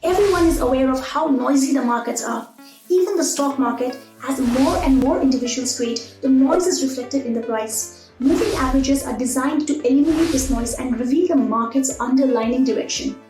Everyone is aware of how noisy the markets are. Even the stock market, as more and more individuals trade, the noise is reflected in the price. Moving averages are designed to eliminate this noise and reveal the market's underlying direction.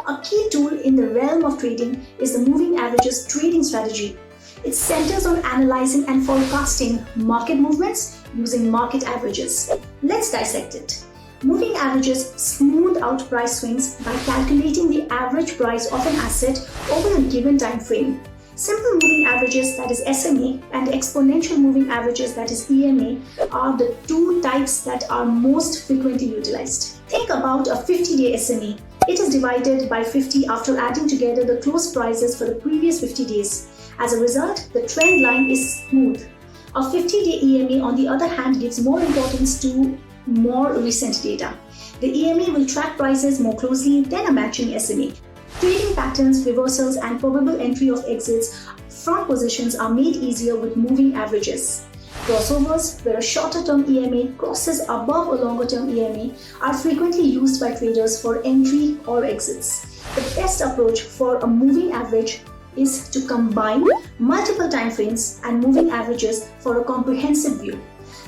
A key tool in the realm of trading is the moving averages trading strategy. It centers on analyzing and forecasting market movements using market averages. Let's dissect it. Moving averages smooth out price swings by calculating the average price of an asset over a given time frame. Simple moving averages, that is SMA, and exponential moving averages, that is EMA, are the two types that are most frequently utilized. Think about a 50-day SMA. It is divided by 50 after adding together the close prices for the previous 50 days. As a result, the trend line is smooth. A 50-day EMA, on the other hand, gives more importance to more recent data. The EMA will track prices more closely than a matching SMA. Trading patterns, reversals, and probable entry of exits from positions are made easier with moving averages. Crossovers, where a shorter-term EMA crosses above a longer-term EMA, are frequently used by traders for entry or exits. The best approach for a moving average is to combine multiple timeframes and moving averages for a comprehensive view.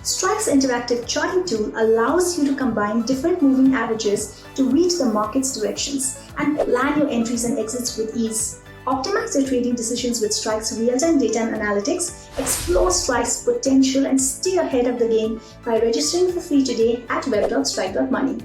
Strike's interactive charting tool allows you to combine different moving averages to read the market's directions and plan your entries and exits with ease. Optimize your trading decisions with Strike's real-time data and analytics, explore Strike's potential, and stay ahead of the game by registering for free today at web.strike.money.